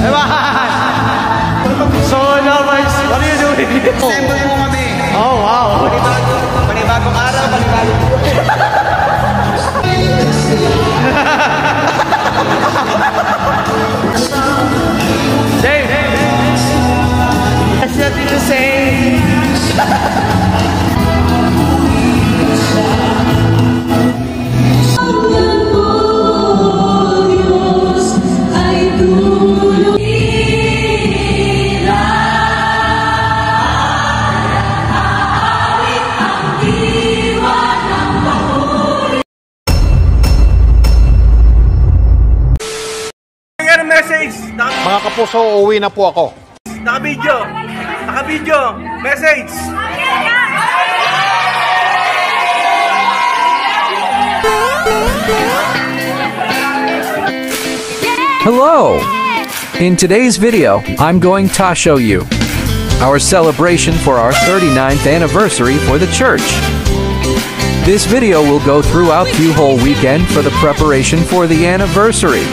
Diba? So, Novais, what are you doing? Assemble mo kami. Oh, wow. Panibagong araw, panibagong Dave, there's nothing to say. message. Mga kapuso, uuwi na po ako. Naka-video. Naka-video. Message. Hello! In today's video, I'm going to show you our celebration for our 39th anniversary for the church. This video will go throughout the whole weekend for the preparation for the anniversary.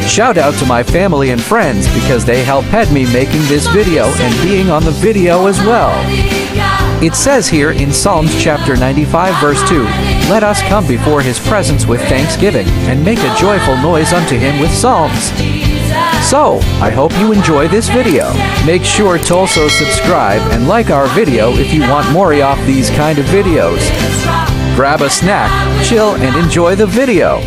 Shout out to my family and friends because they helped me making this video and being on the video as well. It says here in Psalms chapter 95 verse 2, "Let us come before his presence with thanksgiving and make a joyful noise unto him with psalms." So, I hope you enjoy this video. Make sure to also subscribe and like our video if you want more of these kind of videos. Grab a snack, chill and enjoy the video.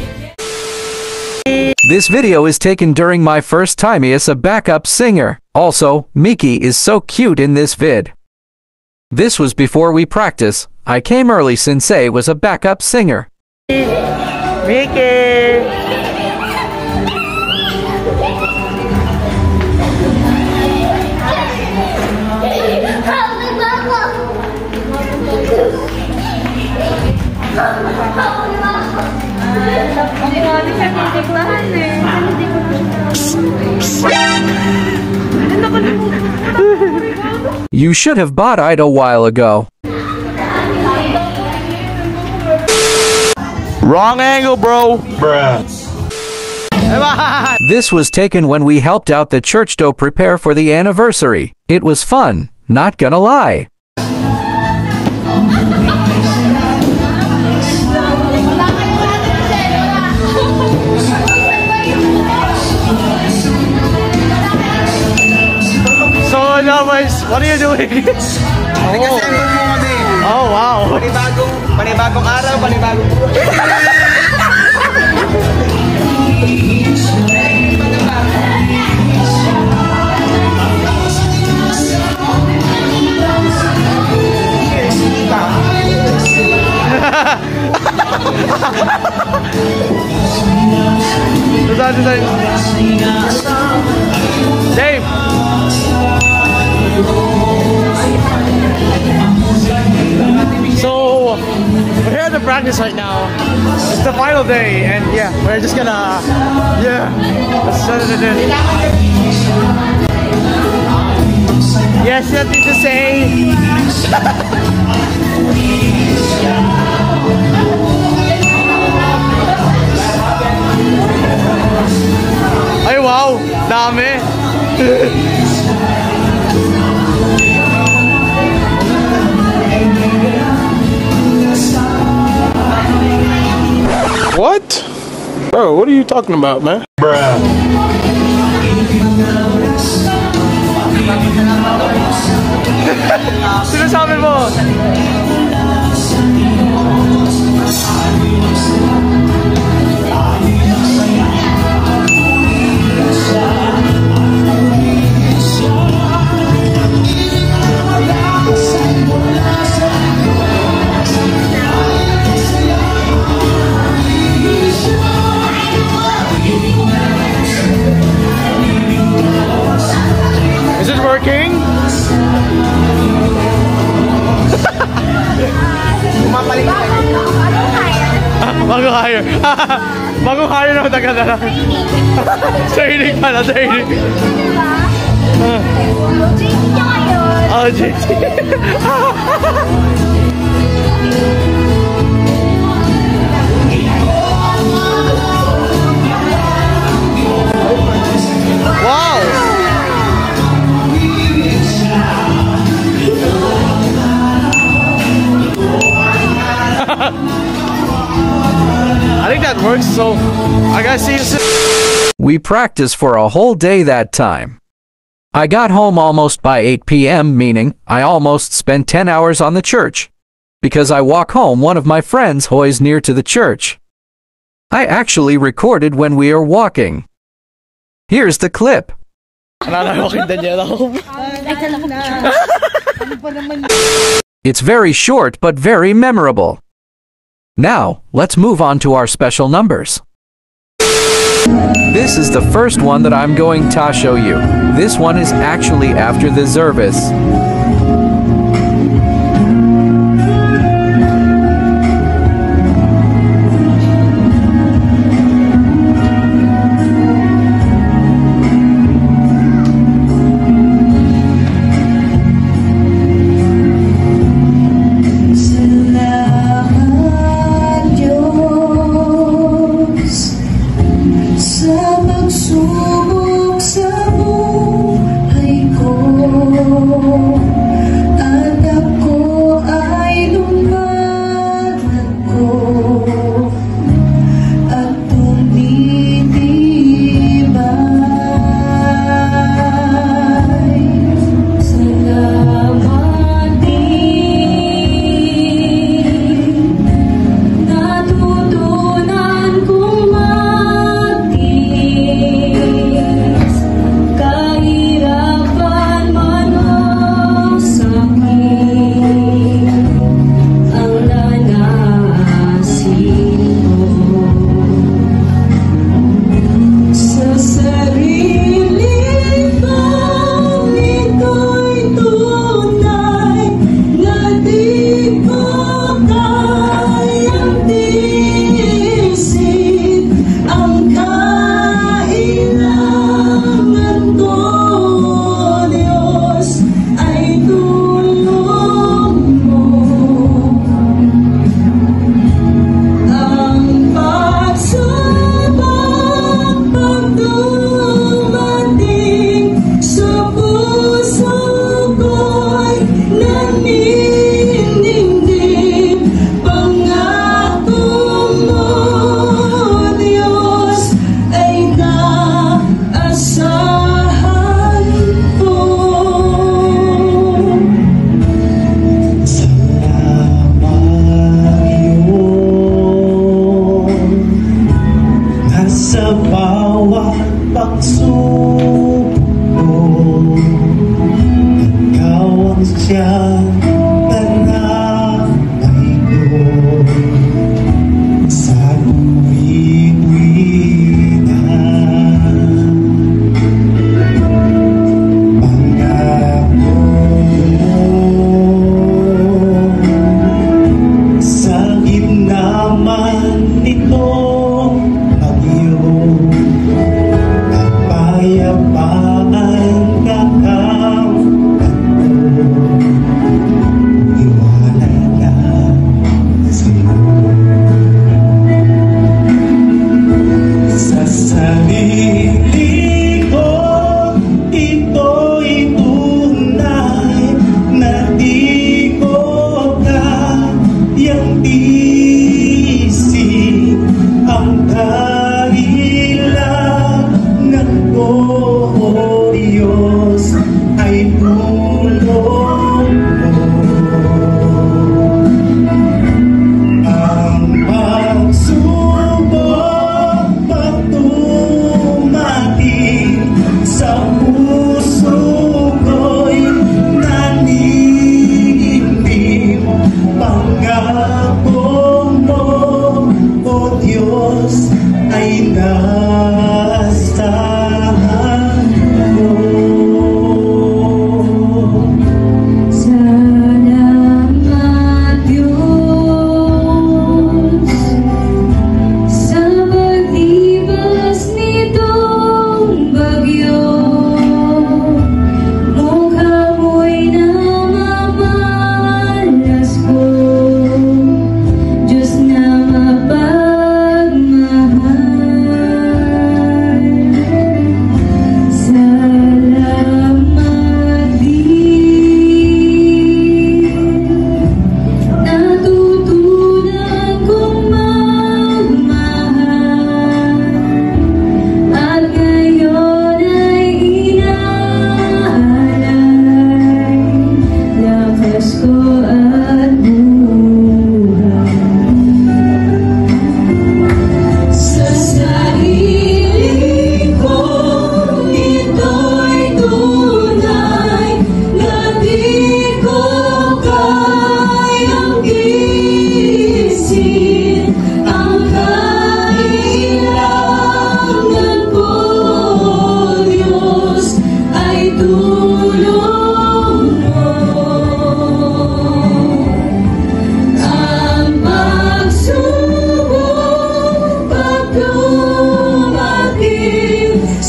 This video is taken during my first time as a backup singer. Also, Mickey is so cute in this vid. This was before we practice. I came early since I was a backup singer. Mickey! You should have bought it a while ago. Wrong angle, bro. Bruh. This was taken when we helped out the church to prepare for the anniversary. It was fun, not gonna lie. So, Novais, what are you doing? Nag-assemble mo kami. Oh, wow. Panibagong araw, panibagong Dave! So, we're here at the practice right now. It's the final day, and yeah, we're just gonna, let's set it in. Yes, nothing to say. Ay, wow! Dami! What? Bro, what are you talking about, man? Bruh. Sinasabi mo? Is it working? Bago hire. Bago hire na taga na lang. Training pala, training. Oh, JT. So I gotta see you soon. We practiced for a whole day that time. I got home almost by 8 p.m., meaning I almost spent 10 hours on the church. Because I walk home, one of my friends hoys near to the church. I actually recorded when we are walking. Here's the clip. It's very short but very memorable. Now, let's move on to our special numbers. This is the first one that I'm going to show you. This one is actually after the service.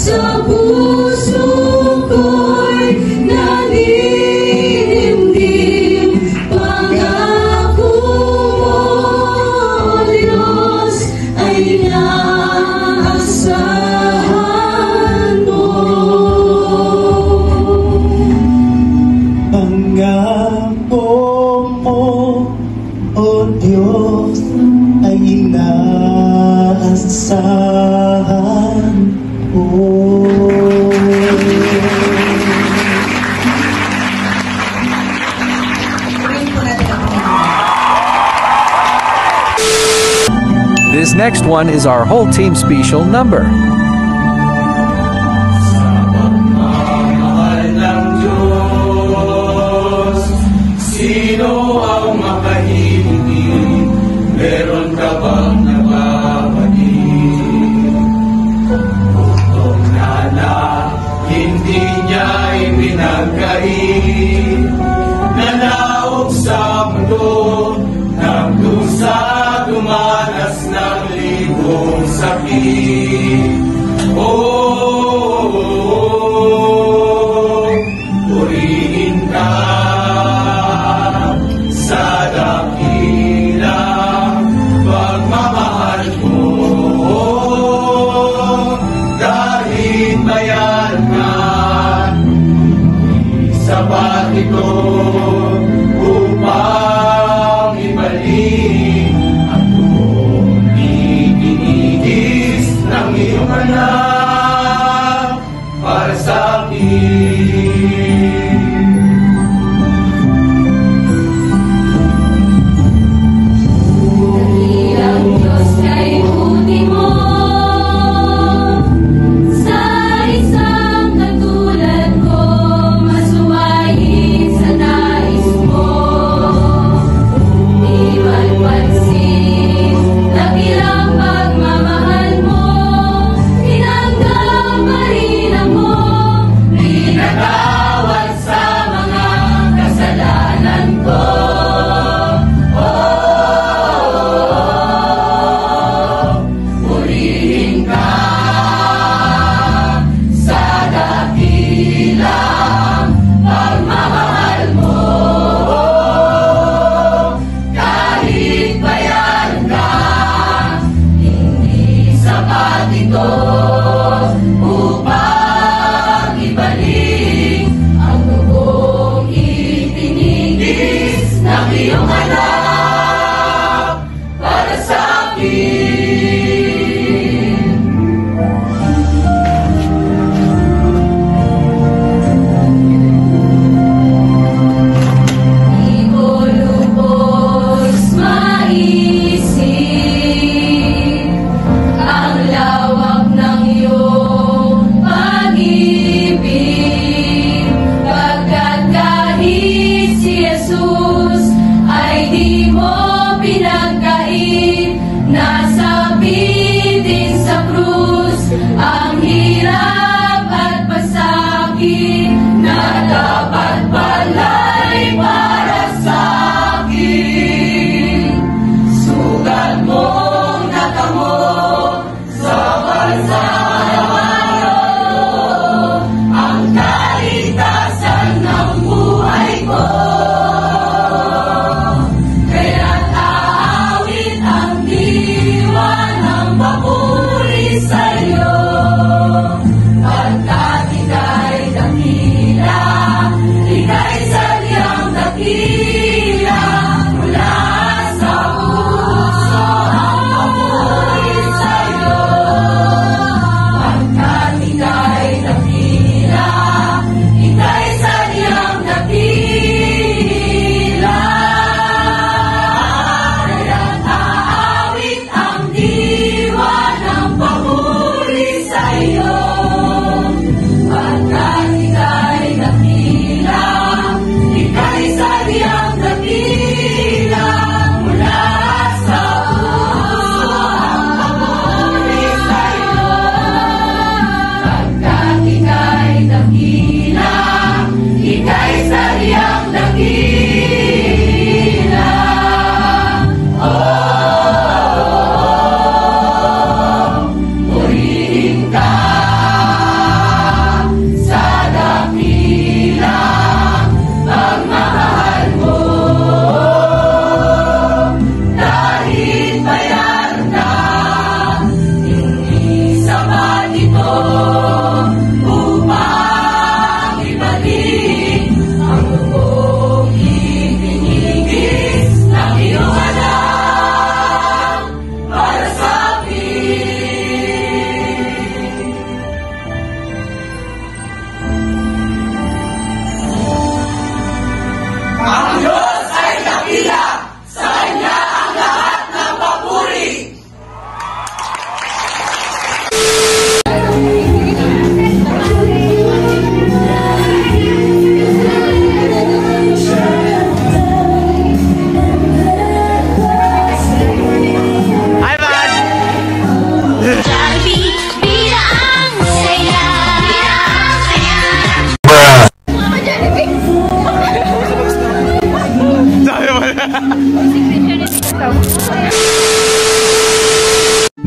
sa puso ko'y naninimdim. Pangako mo, Diyos, ay inaasahan mo. Pangako mo, O Diyos, ay inaasahan mo. This next one is our whole team special number. Sino ang makahiling? Meron ka bang nababalik? Butong nana, hindi niya ibinagkait. Nanaog sa mundo, nagdusa, dumanas ng libong sakit. Purihin ka sa dakilang pagmamahal mo, dahil bayan na sapat ito upang ibalik ang buong itinigis ng iyong anak para sa akin.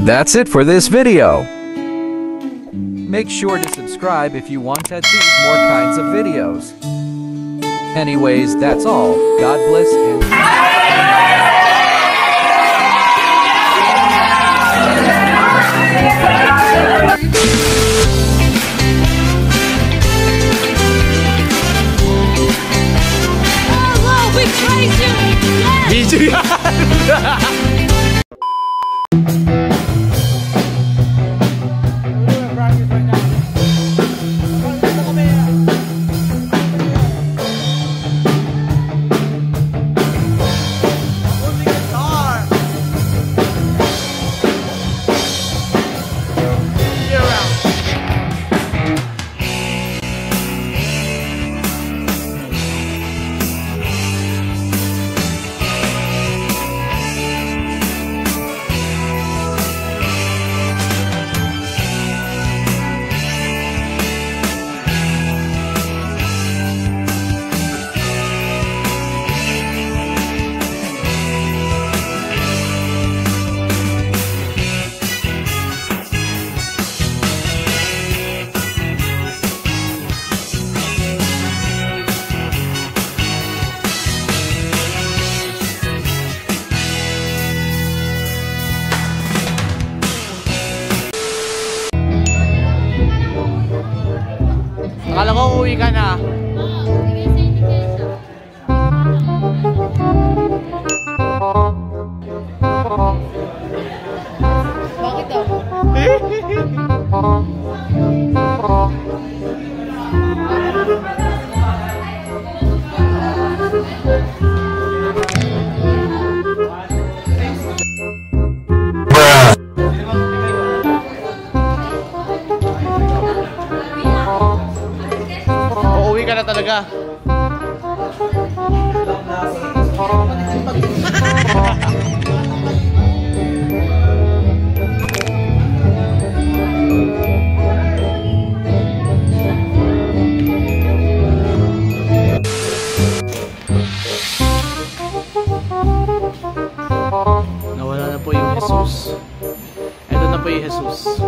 That's it for this video. Make sure to subscribe if you want to see more kinds of videos. Anyways, that's all. God bless and... We praise you! Yes! Akala ko uuwi ka na. Bakit daw? Uuwi ka na talaga. Nawala na po yung Jesus. Ito na po yung Jesus.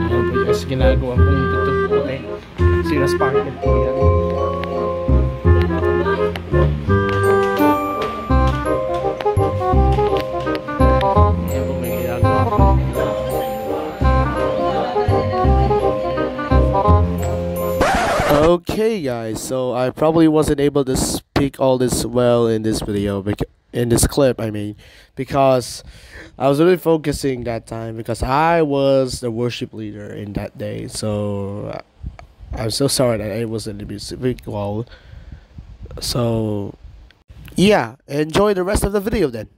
Ayan po yung ginagawa pong tutupo eh. Siras Parket po yan. Ayan po may ginagawa. Okay guys, so I probably wasn't able to speak all this well in this video, in this clip I mean, because I was really focusing that time because I was the worship leader in that day. So I'm so sorry that I wasn't able to speak well. So yeah, enjoy the rest of the video then.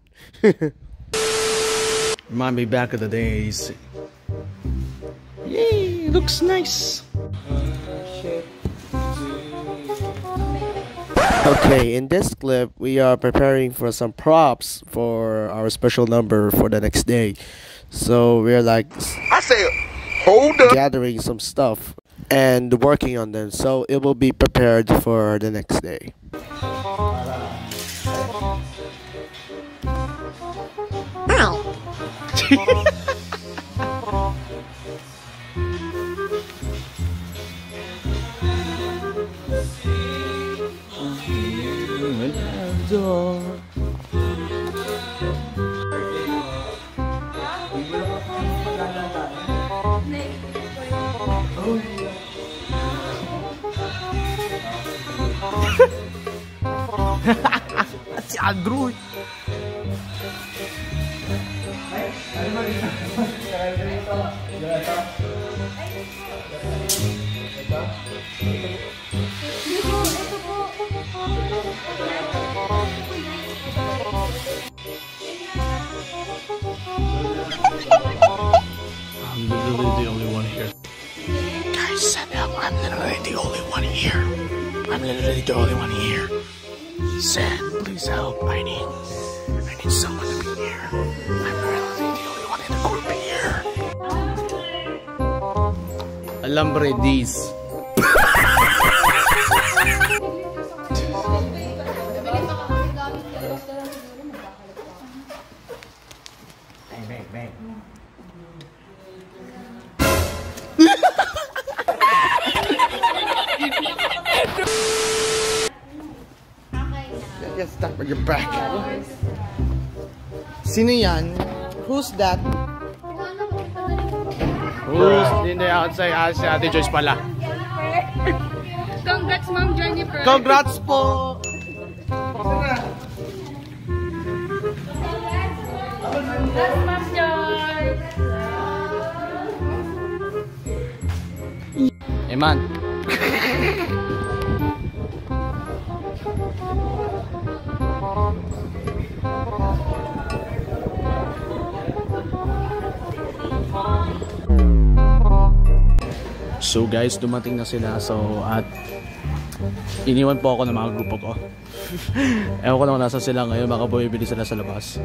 Remind me back of the days. Yay, looks nice. Okay, in this clip, we are preparing for some props for our special number for the next day. So we're like, I say, hold up. gathering some stuff and working on them, so it will be prepared for the next day. Si Andrew. I'm literally the only one here. Guys, send help. I'm literally the only one here. I'm literally the only one here. Send, please help. I need someone to be here. I'm literally the only one in the group here. Alambre these. bang. Just stop with your back. Sino yan? Who's that? Who's in the outside? Si Ate Joyce pala. Congrats, Ma'am Jennifer. Congrats po! Congrats, Ma'am Joy. Man. So guys, dumating na sila. So at iniwan po ako ng mga grupo ko. Ewan ko naman nasa sila ngayon. Baka bumibili sila sa labas.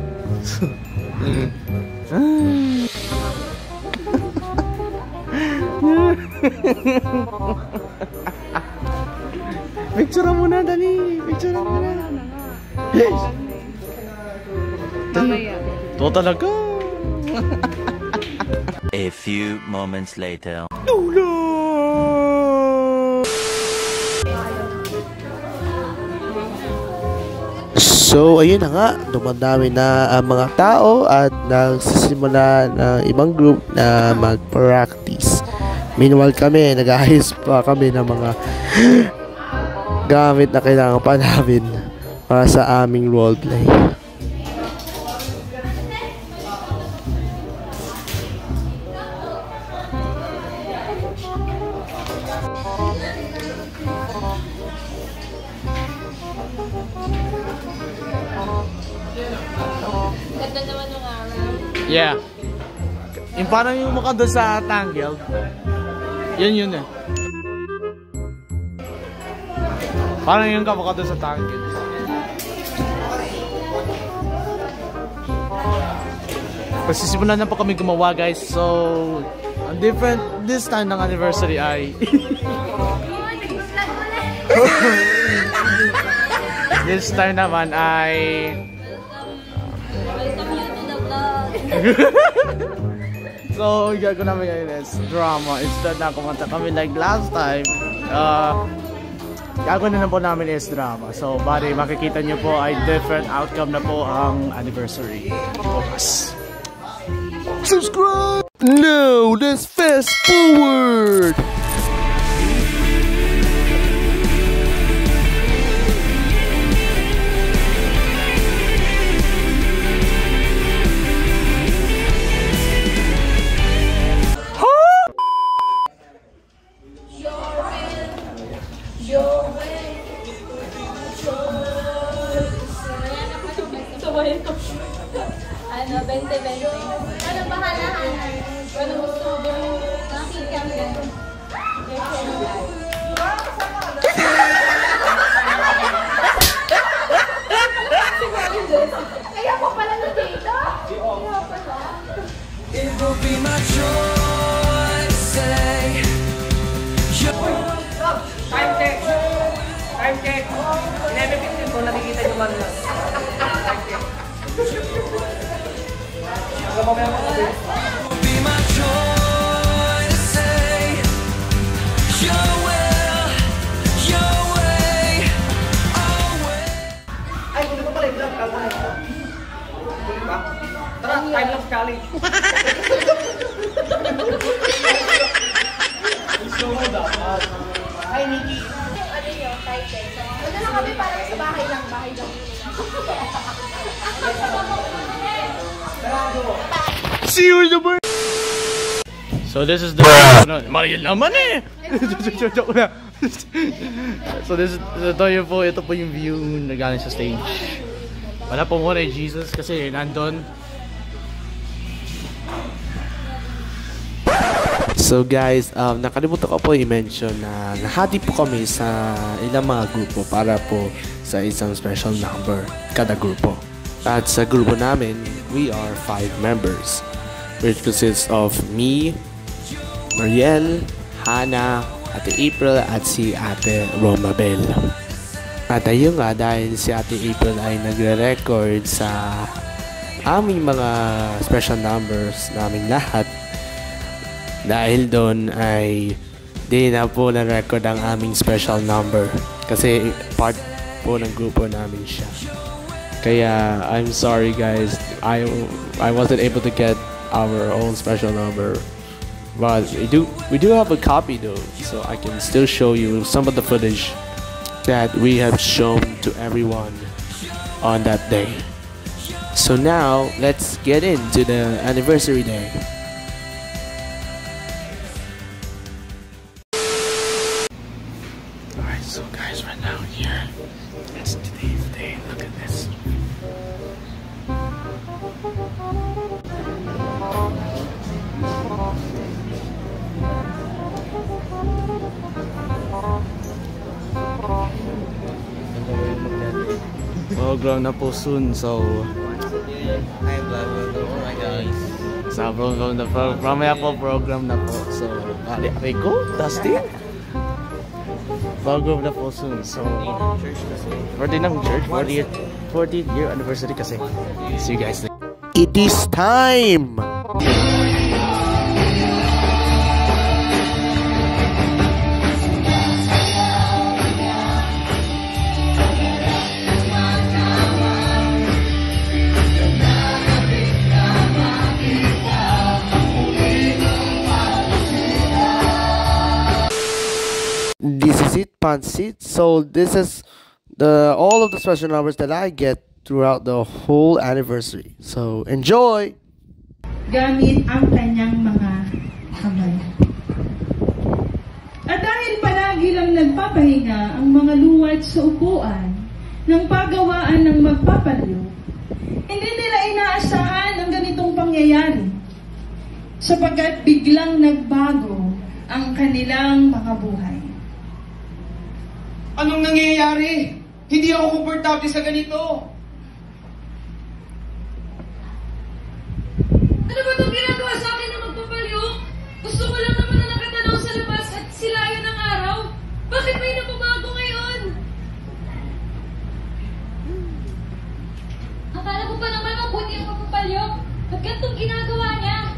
Picture muna, dali. Picture muna. To talaga. A few moments later. So, ayun na nga, dumadami na ang mga tao at nagsisimula ng ibang group na mag-practice. Meanwhile kami, nag-ayos pa kami ng mga gamit na kailangan pa namin para sa aming roleplay. Ganda naman ng araw. Yeah. Yung parang yung mukha doon sa Tangled. Yun eh. Parang yung kamukha doon sa Tangled. Pasisimulan na po kami gumawa guys. So, ang different this time ng anniversary ay this time naman ay so, gagawin namin ngayon is drama. Instead na kumanta kami like last time, gagawin na po namin is drama. So, bari makikita nyo po ay different outcome na po ang anniversary. Focus. Subscribe! Now, let's fast forward! Ano, 20-20. Ano, bahala. Ano gusto mo? Nakikita mo yan. Kaya po pala na dito? Kaya pala. It will be my joy to say Time check. Time check. 11:15 po, nakikita nyo man lang. It will be my joy to say your will, your way, our way. Ay, kunin ko pala yung vlog. Kunin ba? Tara, time lapse challenge. Hi, Nikki. Ano yun? Title. Ano lang kami parang sa bahay lang. See you in the bird. So this is the Mario naman eh. Joke na. So ito po yung view na galing sa stage. Wala po muna Jesus kasi nandun. So guys, nakalimutan ko po i-mention na nahati po kami sa ilang mga grupo para po sa isang special number kada grupo. At sa grupo namin, we are 5 members, which consists of me, Mariel, Hannah, Ate April, at si Ate Romabel. At ayun nga, dahil si Ate April ay nagre-record sa aming mga special numbers naming lahat. Dahil doon ay di na po na-record ang aming special number kasi part po ng grupo namin siya. Kaya I'm sorry guys, I wasn't able to get our own special number, but we do have a copy though, so I can still show you some of the footage that we have shown to everyone on that day. So now let's get into the anniversary day. Alright, so guys, right now here, it's today's day. Look at this. Program na po soon, so sa program na po, mamaya po program na po, so okay, go, Dusty. Program na po soon, so 40 ng church, 40th year anniversary kasi. See you guys later. It is time! This is it, Pansit. So this is all of the special numbers that I get throughout the whole anniversary. So enjoy! Gamit ang kanyang mga kamay. At dahil palagi lang nagpapahinga ang mga luwad sa upuan ng paggawaan ng magpapaliw, hindi nila inaasahan ang ganitong pangyayari sapagkat biglang nagbago ang kanilang mga buhay. Anong nangyayari? Hindi ako komportable sa ganito. Ano ba itong ginagawa sa akin na magpapaliw? Gusto ko lang naman na nakatanaw sa labas at silayan ng araw. Bakit may nababago ngayon? Akala ko pa naman mabuti ang magpapaliw. Ba't ganitong ginagawa niya?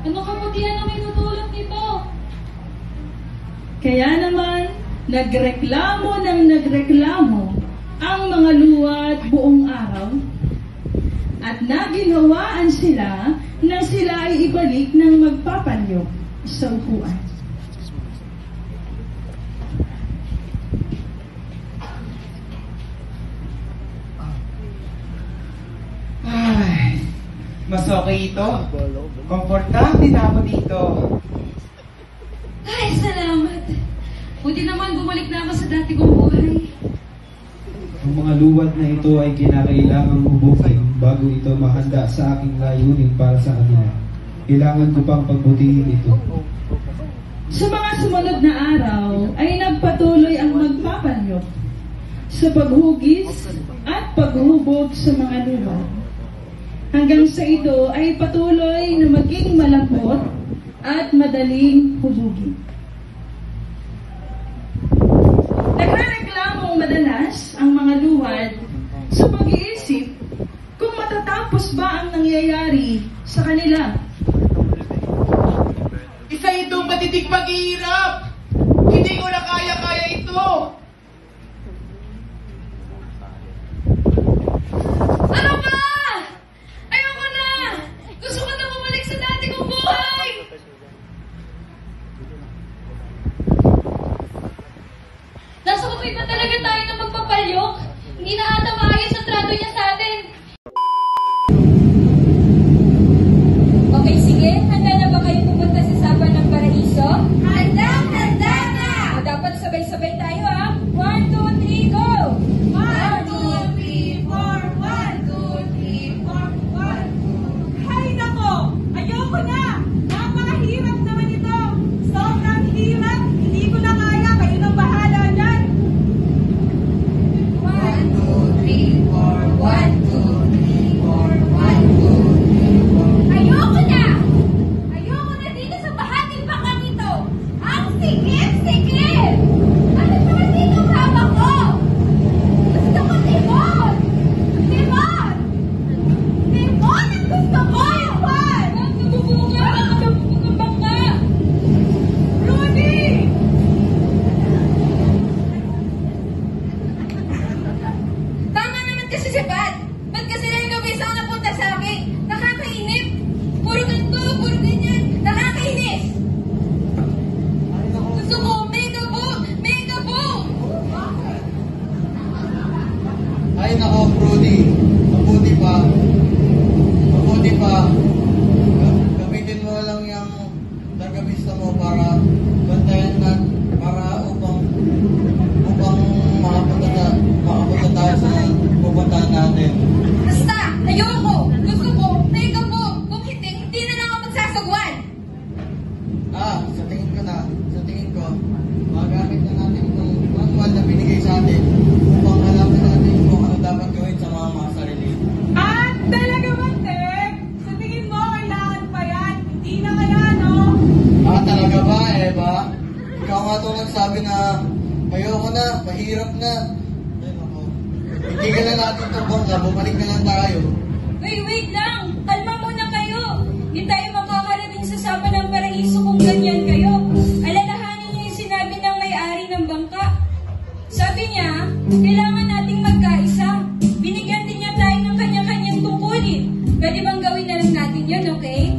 Ano kabutihan na may tutulong dito? Kaya naman, nagreklamo ang mga luwad buong araw at naginhawaan sila na sila ay ibalik ng magpapalyo sa upuan. Ay, mas okay ito. Komportable na ako dito. Ay, salamat. Buti naman bumalik na ako sa dati kong buhay. Ang mga luwad na ito ay kinakailangang hubugin bago ito mahanda sa aking layunin para sa kanila. Kailangan ko pang pagbutihin ito. Sa mga sumunod na araw ay nagpatuloy ang magpapalyo sa paghugis at paghubog sa mga luwad. Hanggang sa ito ay patuloy na maging malambot at madaling hubugin. Nagrereklamong madalas ang mga luwad sa pag-iisip kung matatapos ba ang nangyayari sa kanila. Isa itong matitig paghihirap. Hindi ko na kaya-kaya ito. Ano ba? Ayoko na! Gusto ko na bumalik sa dati kong buhay! Nasa kupit na talaga tayo na magpapalyok. Hindi na ata maayos ang trato niya sa atin. Okay, sige. Handa na ba kayo pupunta sa Sabang ng Paraiso? Handa na! O, dapat sabay-sabay tayo, ha? 1, 2, 3, go! 1, 2, 3, 4, 1, 2, 3, 4, 1, 2. Hay nako! Ayoko na! Napakahirap naman ito! Sobrang hirap! Hindi ko na kaya! Kayo nang bahala dyan! 1, 2, 3, 4, 1, mabuti pa, gamitin mo lang yung tagabista mo para bantayan na, para upang makapunta tayo sa pupuntahan natin. Basta, ayoko! Gusto ko, na ikaw po! Kung hindi na lang ako magsasagwan! Sa tingin ko, magamit na natin itong manual na binigay sa atin upang alaman natin kung ano dapat gawin sa mga sarili. Talaga ba, Tek? Sa tingin mo, kailangan pa yan? Hindi na kaya, no? Talaga ba, Eva? Ikaw nga ito nagsabi na ayoko na, mahirap na. Hindi ka na natin itong bangka, bumalik na lang tayo. Wait lang! Kalma muna kayo! Hindi tayo makakarating sa Sapa ng Paraiso kung ganyan kayo. Alalahanin niyo yung sinabi ng may-ari ng bangka. Sabi niya, kailangan nating magkaisa. Binigyan din niya tayo ng kanya-kanyang tungkulin. Pwede bang gawin na lang natin yun, okay?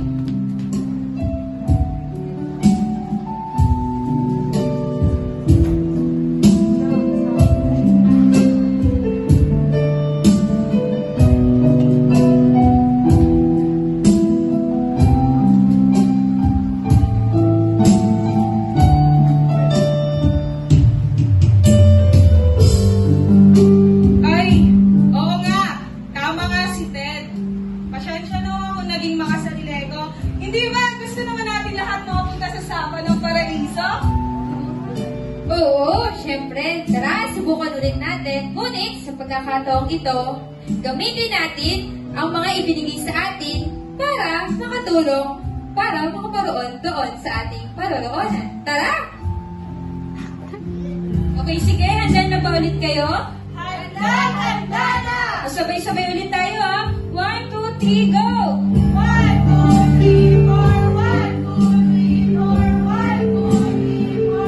Pagkakataong ito, gamitin natin ang mga ibinigay sa atin para makatulong, para makaparoon doon sa ating paroroonan. Tara! Okay, sige. Handa na ba ulit kayo? Handa na! Sabay-sabay ulit tayo, ha? 1, 2, 3, go! 1, 2, 3, 4, 1, 2, 3, 4, 1, 2, 3, 4, 1.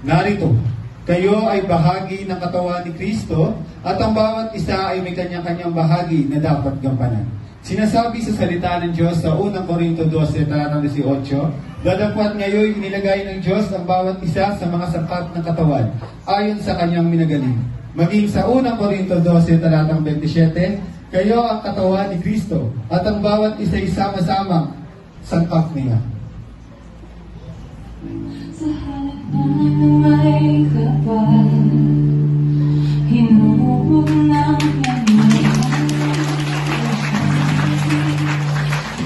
Narito, kayo ay bahagi ng katawan ni Kristo at ang bawat isa ay may kanya-kanyang bahagi na dapat gampanan. Sinasabi sa salita ng Diyos sa 1 Corinto 12, talatang 18, datapwat ngayon inilagay ng Diyos ang bawat isa sa mga sapat ng katawan ayon sa kanyang minagaling. Maging sa 1 Corinto 12, talatang 27, kayo ang katawan ni Kristo at ang bawat isa ay sama-samang sangkap niya. Sa harap ng may kapal, hinubog ng kanyang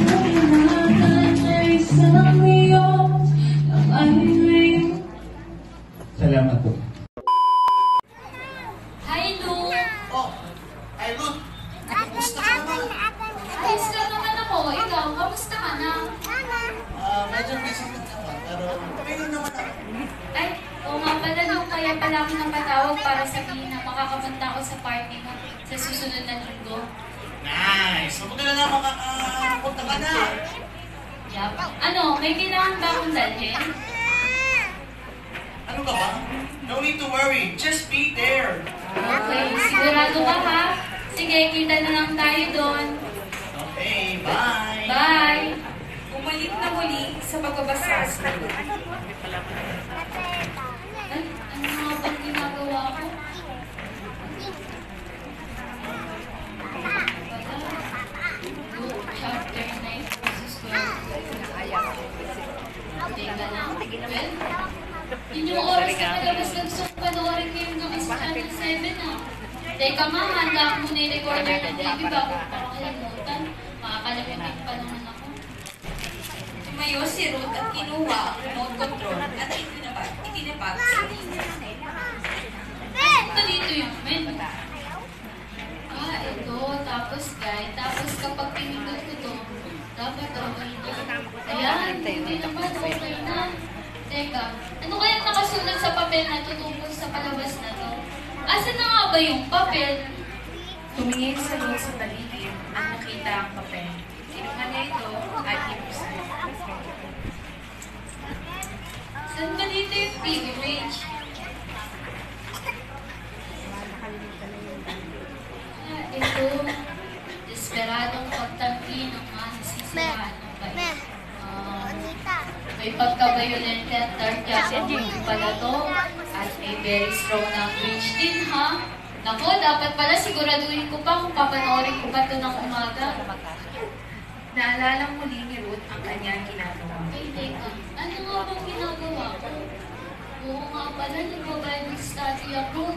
Pagmanahan ay isang Diyos ang ay ngayon. Salamat po. Hi, Lu! Hi, Ruth! Kamusta ka naman? Ayos lang naman ako. Ikaw, kamusta ka na? Medyo busy naman, pero okay lang naman ako. Ay, oo nga pala, Lu. Kaya pala ako napatawag para sabihin na makakapunta ako sa party mo sa susunod na linggo. Nice! Mabuti na lang makakapunta ka na. Yup. Ano, may kailangan ba akong dalhin? Ano ka ba? No need to worry. Just be there. Okay, sigurado ka ha? Sige, kita na lang tayo doon. Okay, bye! Bye! Umalik na muli sa pagbabasa sa Ay, ano nga bang ginagawa ko? Luke chapter 9 verses 12. Teka lang. Well, yun yung oras na nagabas na gusto kong panoorin ngayong gabi sa Channel 7 ah. Teka nga, handa ako muna yung recorder ng TV bago ko makakalimutan. Makakalimutan pa naman ako. Tumayo si Ruth at kinuha ang remote control at itinapag sa linya. Ito dito yung menu. Ito. Tapos guide. Tapos kapag pinindot ko to, dapat okay na. Ayan, hindi naman okay na. Teka, ano kaya nakasulat sa papel na tutungkol sa palabas na to? Asa na nga ba yung papel? Tumingin sa Ruth sa paligid at nakita ang papel. Kinuha niya ito at inubsan. Saan ba dito yung TV range? Ito. Desperadong pagtampi ng mga nasisiraan ng bayan. May pagka-violent at tartya pala to. At may very strong language din, ha? Naku, dapat pala siguraduhin ko pa kung papanoorin ko pa ito ng umaga. Naalala muli ni Ruth ang kanyang ginagawa. Ay, teka. Ano nga bang ginagawa ko? Oo nga pala, nag-Bible study ako.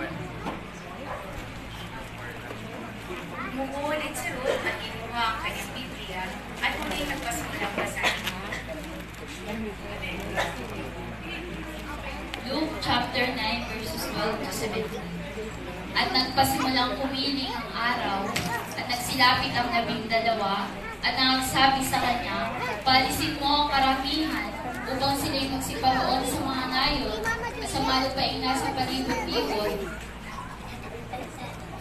Umuulit si Ruth at inuha ang kanyang Biblia at muli nagpasimulang basahin. Luke chapter 9 verses 12 to 17. At nagpasimulang pumili ang araw at nagsilapit ang 12 at nagsabi sa kanya, palisin mo ang karamihan upang sila'y magsiparoon sa mga nayon at sa malupaing nasa palibot-libot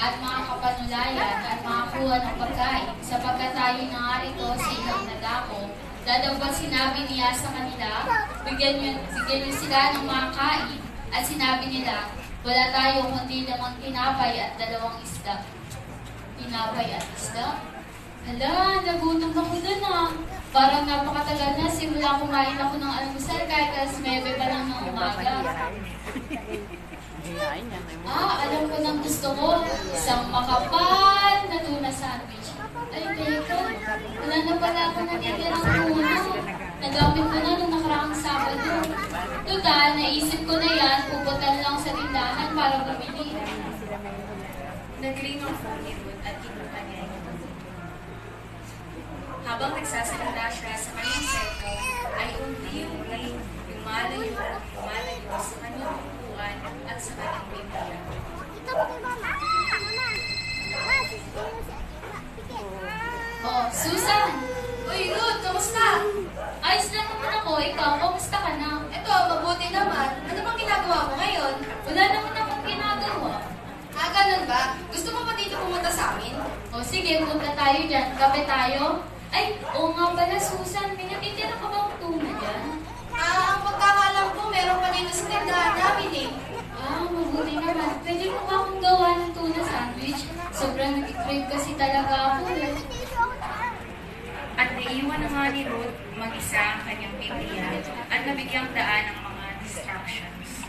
at mga kapanulayan at makakuha ng pagkain sapagkat tayo narito sa ilang nadako. Dadagwat sinabi niya sa kanila, bigyan niyo sila ng makain at sinabi nila, wala tayo kundi lamang tinapay at 2 isda. Tinapay at isda? Hala, nagutom ako dun ah. Parang napakatagal na simula kumain ako ng almusal kahit alas 9 pa lang ng umaga. Alam ko nang gusto ko. Isang makapal na tuna sandwich. Ay, teka. Wala na pala ako natitirang tuna. Nagamit ko na nung nakaraang Sabado. Total, naisip ko na yan, pupuntan lang sa tindahan para bumili. Nagring ang phone ni Ruth at kinuha niya ito. Habang nagsasalita siya sa kanyang cellphone, ay unti-unti lumalayo sa kanyang upuan at sa kanyang Biblia. Oh, Susan! Uy, Ruth, kamusta? Ayos lang naman ako. Ikaw, kamusta ka na? Ito, mabuti naman. Ano bang ginagawa mo ngayon? Wala naman akong ginagawa. Ganun ba? Gusto mo pa dito pumunta sa amin? O sige, punta tayo dyan. Kape tayo? Ay, oo nga pala, Susan. May natitira ka bang tuna dyan? Ang pagkakalam ko, meron pa dito sa tindahan namin eh. Mabuti naman. Pwede mo ba akong gawa ng tuna sandwich? Sobrang nag-crave kasi talaga ako eh. At naiwan na nga ni Ruth mag-isa ang kanyang Biblia at nabigyang daan ng mga distractions.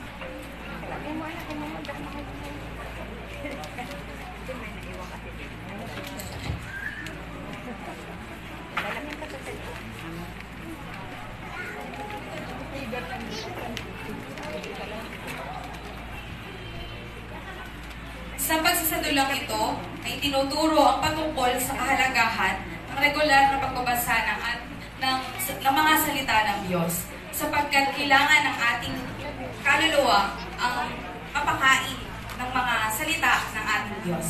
Sa pagsasadulang ito ay tinuturo ang patungkol sa kahalagahan ng regular na pagbabasa ng mga salita ng Diyos sapagkat kailangan ng ating kaluluwa ang mapakain ng mga salita ng ating Diyos.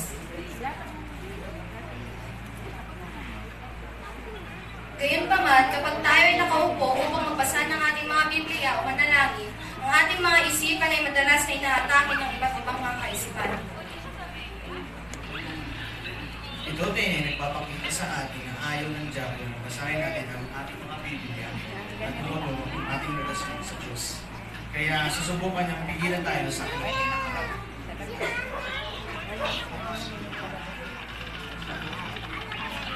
Gayunpaman, kapag tayo ay nakaupo upang magbasa ng ating mga Biblia o manalangin, ang ating mga isipan ay madalas na inaatake ng iba't ibang mga kaisipan. Ito din ay nagpapakita sa atin na ayaw ng diablo na basahin natin ang ating mga Biblia at lulo ang ating relasyon sa Diyos. Kaya susubukan niyang pigilan tayo sa ating nakarap.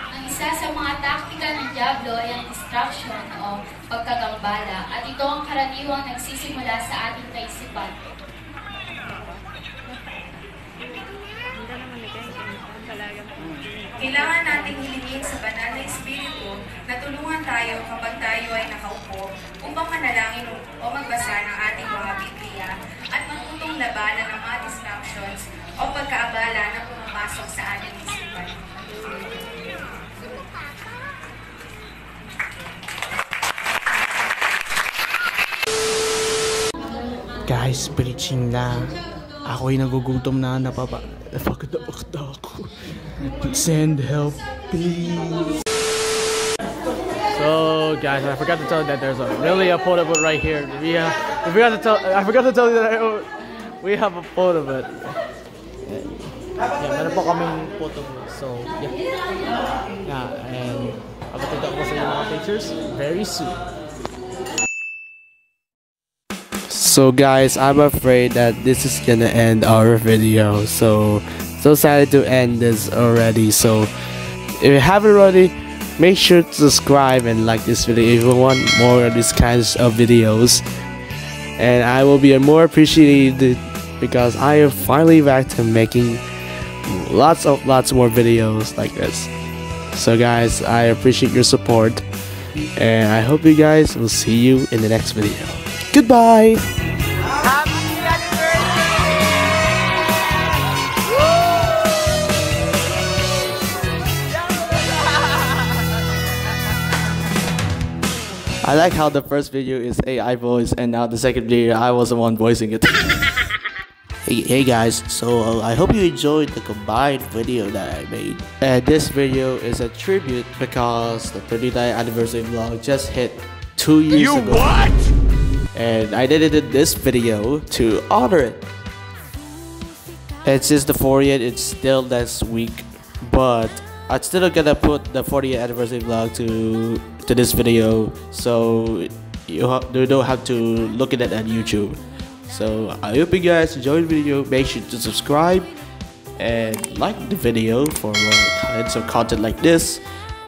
Ang isa sa mga taktika ng diablo ay ang distraction o pagkagambala at ito ang karaniwang nagsisimula sa ating kaisipan. Kailangan nating hilingin sa banal na Espiritu na tulungan tayo kapag tayo ay nakaupo upang manalangin o magbasa ng ating mga Biblia at matutong labanan ng mga distractions o pagkaabala na pumapasok sa ating isipan. Guys, preaching na. Ako'y nagugutom na, napakit ako. Send help, please. So, guys, I forgot to tell you that there's a really a photo booth right here. I forgot to tell you that we have a photo booth. Yeah, meron po kaming photo booth. So, yeah, and papatid ako sa mga pictures very soon. So guys, I'm afraid that this is gonna end our video. So sad to end this already. So if you haven't already, make sure to subscribe and like this video if you want more of these kinds of videos. And I will be more appreciated because I am finally back to making lots more videos like this. So guys, I appreciate your support, and I hope you guys will see you in the next video. Goodbye! I like how the first video is AI voice, and now the second video I was the one voicing it. Hey guys, so I hope you enjoyed the combined video that I made. And this video is a tribute because the 39th anniversary vlog just hit 2 years ago. What? And I edited this video to honor it. And since the 40th, it's still this week, but I'm still gonna put the 40th anniversary vlog to this video, so you don't have to look at it on YouTube. So I hope you guys enjoyed the video. Make sure to subscribe and like the video for more kinds of content like this,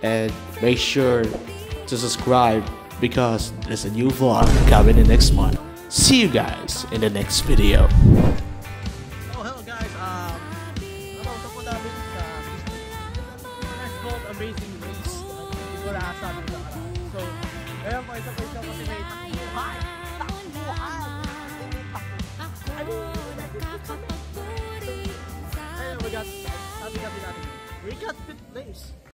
and make sure to subscribe because there's a new vlog coming in next month. See you guys in the next video. Hello guys, tapos namin sa it's called Amazing Race. Hindi ko nakasabi na so, ayun po, isa kasi may takbuhan! Ayun, we got fifth place.